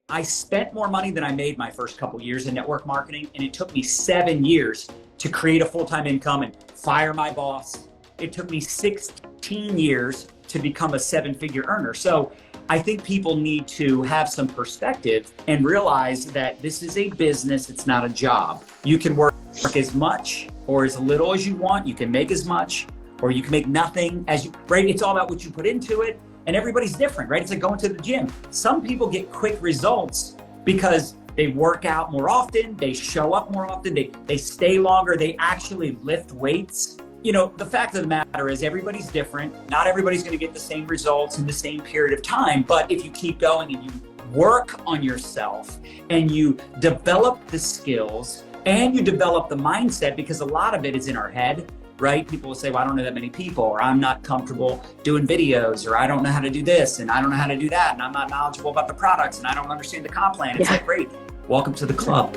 I spent more money than I made my first couple years in network marketing, and it took me 7 years to create a full-time income and fire my boss. It took me 16 years to become a seven-figure earner. So I think people need to have some perspective and realize that this is a business, it's not a job. You can work as much or as little as you want. You can make as much or you can make nothing as you, right? It's all about what you put into it. And everybody's different, right? It's like going to the gym. Some people get quick results because they work out more often, they show up more often, they stay longer, they actually lift weights. You know, the fact of the matter is everybody's different. Not everybody's gonna get the same results in the same period of time, but if you keep going and you work on yourself and you develop the skills and you develop the mindset, because a lot of it is in our head, right? People will say, well, I don't know that many people, or I'm not comfortable doing videos, or I don't know how to do this, and I don't know how to do that, and I'm not knowledgeable about the products, and I don't understand the comp plan. It's like, great, welcome to the club.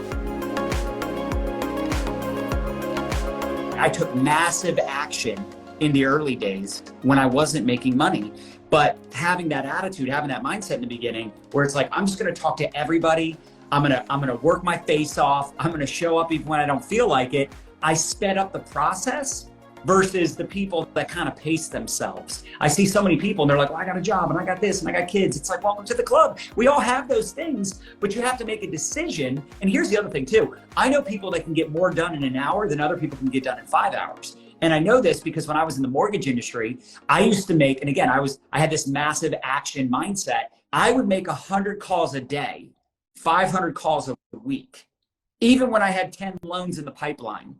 I took massive action in the early days when I wasn't making money, but having that attitude, having that mindset in the beginning, where it's like, I'm just gonna talk to everybody, I'm gonna work my face off, I'm gonna show up even when I don't feel like it. I sped up the process versus the people that kind of pace themselves. I see so many people and they're like, well, I got a job and I got this and I got kids. It's like, welcome to the club. We all have those things, but you have to make a decision. And here's the other thing too. I know people that can get more done in an hour than other people can get done in 5 hours. And I know this because when I was in the mortgage industry, I used to make, and again, I had this massive action mindset. I would make 100 calls a day, 500 calls a week. Even when I had 10 loans in the pipeline,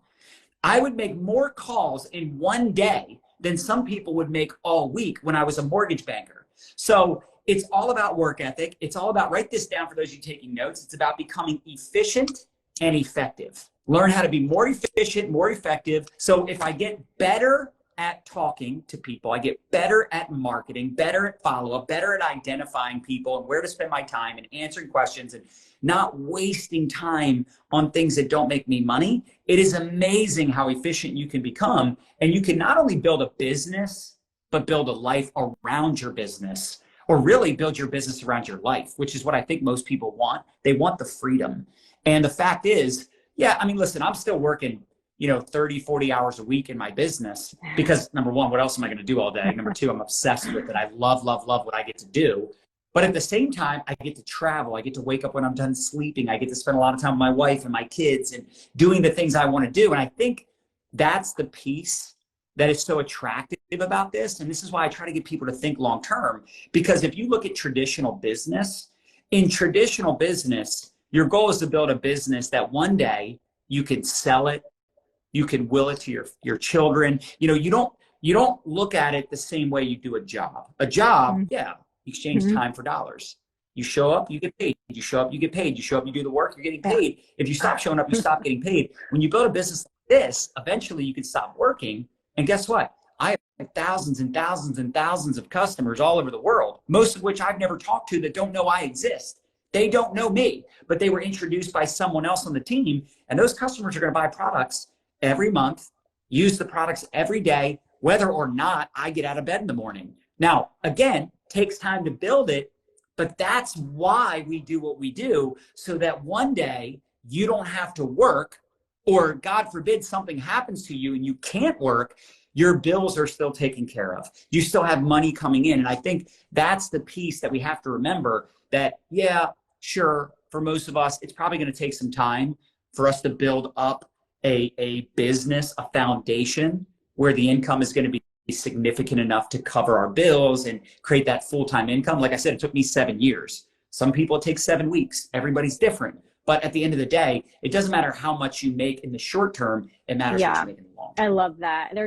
I would make more calls in one day than some people would make all week when I was a mortgage banker. So it's all about work ethic. It's all about, write this down for those of you taking notes. It's about becoming efficient and effective. Learn how to be more efficient, more effective. So if I get better at talking to people, I get better at marketing, better at follow-up, better at identifying people and where to spend my time and answering questions and not wasting time on things that don't make me money. It is amazing how efficient you can become. And you can not only build a business, but build a life around your business, or really build your business around your life, which is what I think most people want. They want the freedom. And the fact is, yeah, I mean, listen, I'm still working, 30, 40 hours a week in my business because number one, what else am I going to do all day? Number two, I'm obsessed with it. I love what I get to do. But at the same time, I get to travel. I get to wake up when I'm done sleeping. I get to spend a lot of time with my wife and my kids and doing the things I want to do. And I think that's the piece that is so attractive about this. And this is why I try to get people to think long term, because if you look at traditional business, in traditional business, your goal is to build a business that one day you can sell it, you can will it to your children. You don't look at it the same way you do a job. A job, yeah. Exchange time for dollars. You show up, you get paid. You show up, you get paid. You show up, you do the work, you're getting paid. If you stop showing up, you stop getting paid. When you build a business like this, eventually you can stop working. And guess what? I have thousands and thousands and thousands of customers all over the world, most of which I've never talked to that don't know I exist. They don't know me, but they were introduced by someone else on the team. And those customers are going to buy products every month, use the products every day, whether or not I get out of bed in the morning. Now, again, takes time to build it, but that's why we do what we do, so that one day you don't have to work, or God forbid something happens to you and you can't work, your bills are still taken care of. You still have money coming in. And I think that's the piece that we have to remember, that, yeah, sure, for most of us, it's probably going to take some time for us to build up a business, a foundation where the income is going to be significant enough to cover our bills and create that full-time income. Like I said, it took me 7 years. Some people it takes 7 weeks. Everybody's different. But at the end of the day, it doesn't matter how much you make in the short term. It matters what you make in the long term. I love that. I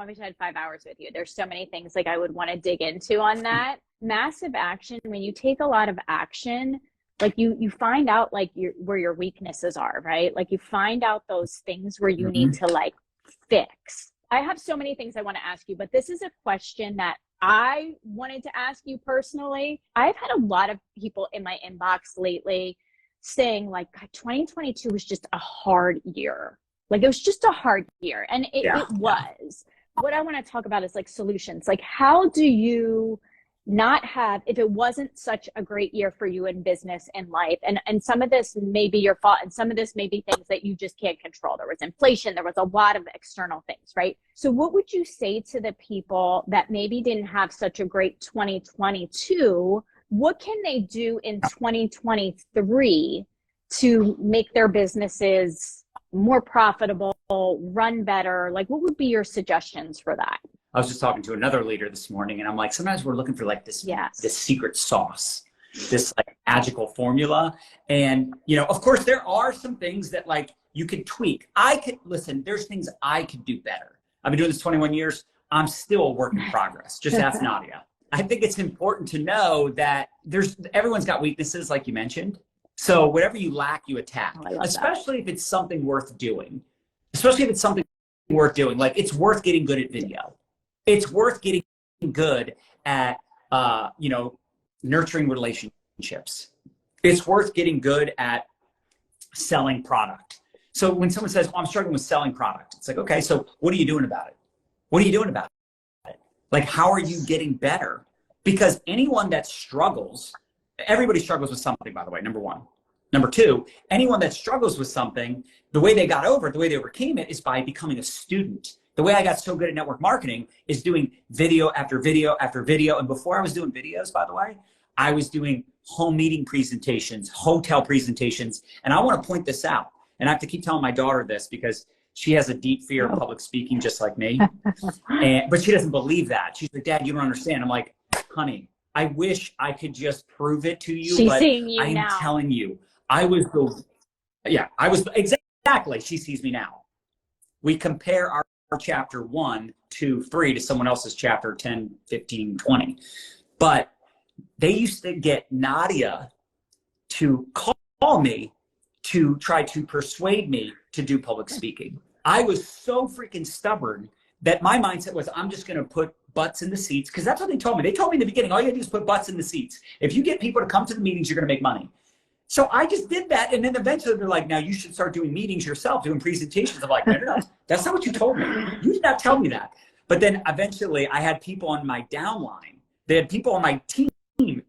wish I had 5 hours with you. There's so many things like I would want to dig into on that. Massive action. When you take a lot of action, like you find out like where your weaknesses are, right? Like you find out those things where you need to like fix. I have so many things I want to ask you, but this is a question that I wanted to ask you personally. I've had a lot of people in my inbox lately saying like 2022 was just a hard year. Like it was just a hard year. And it was. What I want to talk about is like solutions. Like how do you not have, if it wasn't such a great year for you in business and life, and some of this may be your fault, and some of this may be things that you just can't control. There was inflation, there was a lot of external things, right? So what would you say to the people that maybe didn't have such a great 2022? What can they do in 2023 to make their businesses more profitable, run better? Like, what would be your suggestions for that? I was just talking to another leader this morning, and I'm like, sometimes we're looking for like this secret sauce, this like magical formula. And, you know, of course, there are some things that like you could tweak. There's things I could do better. I've been doing this 21 years. I'm still a work in progress. Just ask Nadya. I think it's important to know that everyone's got weaknesses, like you mentioned. So whatever you lack, you attack, especially if it's something worth doing. Like it's worth getting good at video. It's worth getting good at, nurturing relationships. It's worth getting good at selling product. So when someone says, I'm struggling with selling product, it's like, okay, so what are you doing about it? What are you doing about it? Like, how are you getting better? Because anyone that struggles, everybody struggles with something, by the way, number one. Number two, anyone that struggles with something, the way they got over it, the way they overcame it is by becoming a student. The way I got so good at network marketing is doing video after video after video. And before I was doing videos, by the way, I was doing home meeting presentations, hotel presentations. And I want to point this out. And I have to keep telling my daughter this because she has a deep fear of public speaking, just like me. But she doesn't believe that. She's like, Dad, you don't understand. I'm like, honey, I wish I could just prove it to you. She's but seeing you I'm now. telling you, exactly. She sees me now. We compare our chapter 1, 2, 3 to someone else's chapter 10, 15, 20. But they used to get Nadya to call me to try to persuade me to do public speaking. I was so freaking stubborn that my mindset was, I'm just going to put butts in the seats, because that's what they told me. They told me in the beginning, all you got to do is put butts in the seats. If you get people to come to the meetings, you're going to make money. So I just did that. And then eventually they're like, now you should start doing meetings yourself, doing presentations. I'm like, no, that's not what you told me. You did not tell me that. But then eventually I had people on my downline. They had people on my team.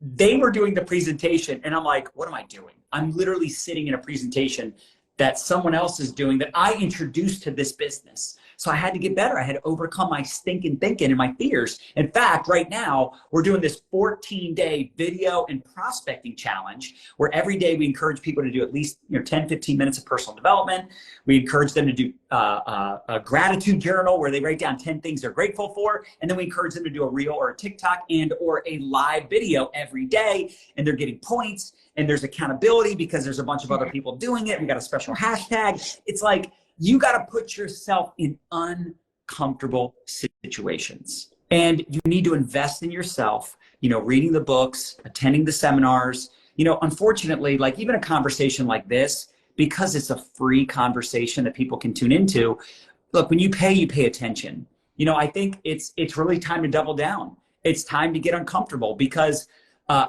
They were doing the presentation. And I'm like, what am I doing? I'm literally sitting in a presentation that someone else is doing that I introduced to this business. So I had to get better. I had to overcome my stinking thinking and my fears. In fact, right now, we're doing this 14-day video and prospecting challenge where every day we encourage people to do at least 10, 15 minutes of personal development. We encourage them to do a gratitude journal where they write down 10 things they're grateful for. And then we encourage them to do a reel or a TikTok and or a live video every day. And they're getting points and there's accountability because there's a bunch of other people doing it. We got a special hashtag. It's like, you got to put yourself in uncomfortable situations and you need to invest in yourself, reading the books, attending the seminars. Unfortunately, like even a conversation like this, because it's a free conversation that people can tune into. Look, when you pay attention. I think it's really time to double down. It's time to get uncomfortable because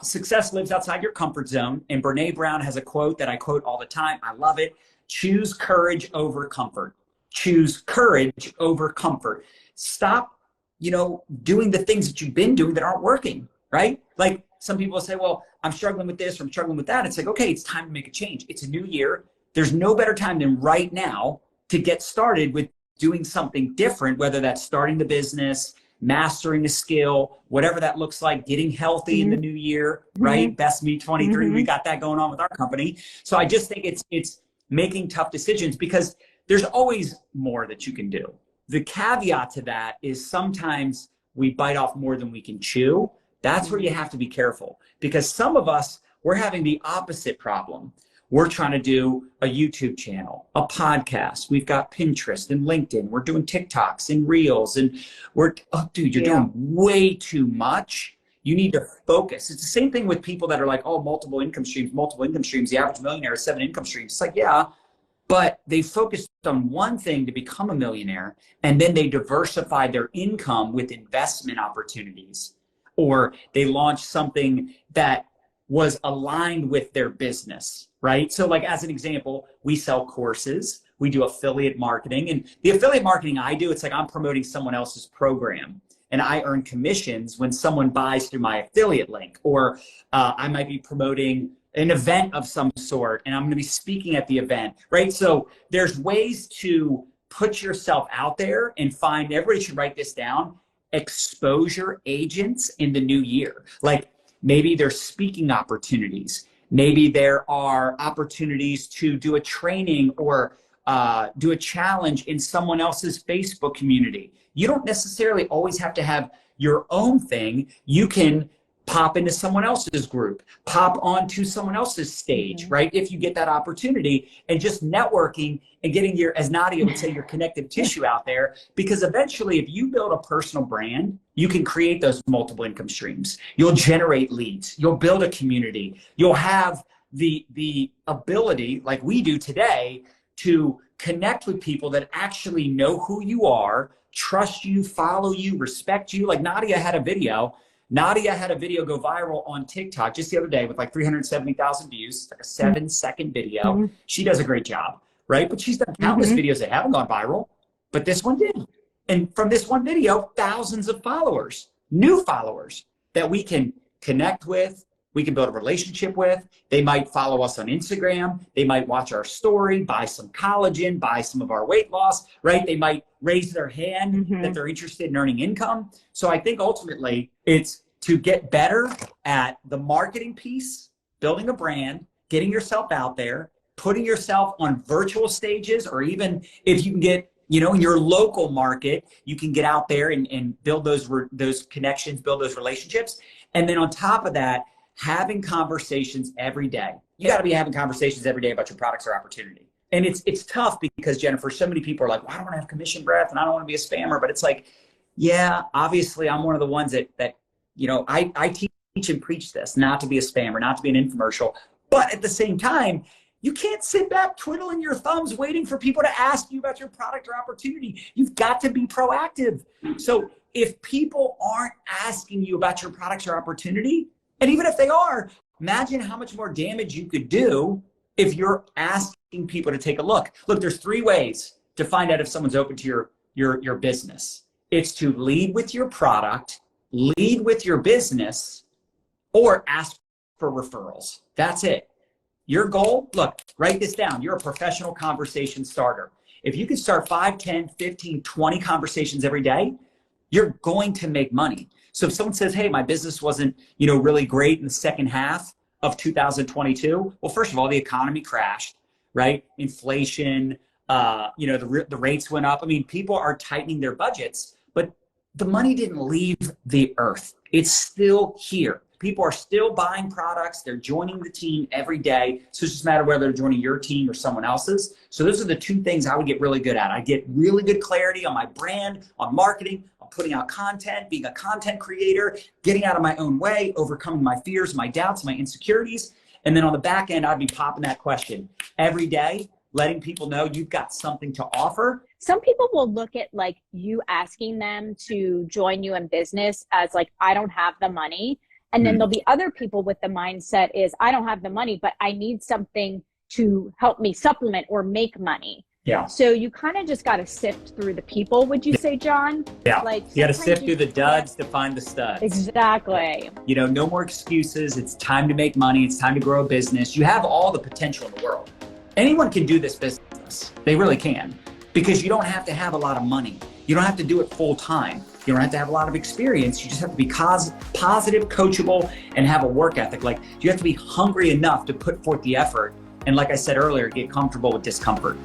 success lives outside your comfort zone. And Brene Brown has a quote that I quote all the time. I love it. Choose courage over comfort. Choose courage over comfort. Stop, doing the things that you've been doing that aren't working, right? Like some people say, well, I'm struggling with this or I'm struggling with that. It's like, okay, it's time to make a change. It's a new year. There's no better time than right now to get started with doing something different, whether that's starting the business, mastering a skill, whatever that looks like, getting healthy in the new year, right? Best Me 23. We got that going on with our company. So I just think it's making tough decisions because there's always more that you can do. The caveat to that is sometimes we bite off more than we can chew. That's where you have to be careful because some of us, we're having the opposite problem. We're trying to do a YouTube channel, a podcast. We've got Pinterest and LinkedIn. We're doing TikToks and Reels and you're doing way too much. You need to focus. It's the same thing with people that are like, oh, multiple income streams. The average millionaire has 7 income streams. It's like, yeah, but they focused on one thing to become a millionaire. And then they diversified their income with investment opportunities, or they launched something that was aligned with their business, right? So like, as an example, we sell courses, we do affiliate marketing, and the affiliate marketing I do, it's like I'm promoting someone else's program. and I earn commissions when someone buys through my affiliate link, or I might be promoting an event of some sort and I'm going to be speaking at the event, right? So there's ways to put yourself out there and find, everybody should write this down, exposure agents in the new year. Like maybe there's speaking opportunities. Maybe there are opportunities to do a training or do a challenge in someone else's Facebook community. You don't necessarily always have to have your own thing. You can pop into someone else's group, pop onto someone else's stage, right? If you get that opportunity, and just networking and getting your, as Nadya would say, your connective tissue out there. Because eventually, if you build a personal brand, you can create those multiple income streams. You'll generate leads. You'll build a community. You'll have the ability, like we do today, to connect with people that actually know who you are, trust you, follow you, respect you. Like Nadya had a video go viral on TikTok just the other day with like 370,000 views. It's like a 7-second video. She does a great job, right? But she's done countless videos that haven't gone viral, but this one did. And from this one video, thousands of followers, new followers that we can connect with, we can build a relationship with. They might follow us on Instagram. They might watch our story, buy some collagen, buy some of our weight loss, right? They might raise their hand that they're interested in earning income. So I think ultimately it's to get better at the marketing piece, building a brand, getting yourself out there, putting yourself on virtual stages, or even if you can get, in your local market, you can get out there and build those connections, build those relationships. And then on top of that, having conversations every day. You got to be having conversations every day about your products or opportunity. And it's tough because, Jennifer, so many people are like, well, I don't want to have commission breath and I don't want to be a spammer. But it's like, yeah, obviously I'm one of the ones that I teach and preach this, not to be a spammer, not to be an infomercial. But at the same time, you can't sit back twiddling your thumbs waiting for people to ask you about your product or opportunity. You've got to be proactive. So if people aren't asking you about your products or opportunity, and even if they are, imagine how much more damage you could do if you're asking people to take a look. Look, there's 3 ways to find out if someone's open to your business. It's to lead with your product, lead with your business, or ask for referrals. That's it. Your goal, look, write this down. You're a professional conversation starter. If you can start 5, 10, 15, 20 conversations every day, you're going to make money. So if someone says, hey, my business wasn't, really great in the second half of 2022, well, first of all, the economy crashed, right? Inflation, the rates went up. I mean, people are tightening their budgets, but the money didn't leave the earth. It's still here. People are still buying products. They're joining the team every day. So it's just a matter of whether they're joining your team or someone else's. So those are the 2 things I would get really good at. I get really good clarity on my brand, on marketing, on putting out content, being a content creator, getting out of my own way, overcoming my fears, my doubts, my insecurities. And then on the back end, I'd be popping that question every day, letting people know you've got something to offer. Some people will look at like you asking them to join you in business as like, I don't have the money. And then there'll be other people with the mindset is, I don't have the money, but I need something to help me supplement or make money. Yeah. So you kind of just got to sift through the people, would you say, John? Yeah. Like you got to sift through the duds to find the studs. Exactly. No more excuses. It's time to make money. It's time to grow a business. You have all the potential in the world. Anyone can do this business. They really can, because you don't have to have a lot of money. You don't have to do it full time. You don't have to have a lot of experience. You just have to be positive, coachable, and have a work ethic. Like, you have to be hungry enough to put forth the effort. And like I said earlier, get comfortable with discomfort.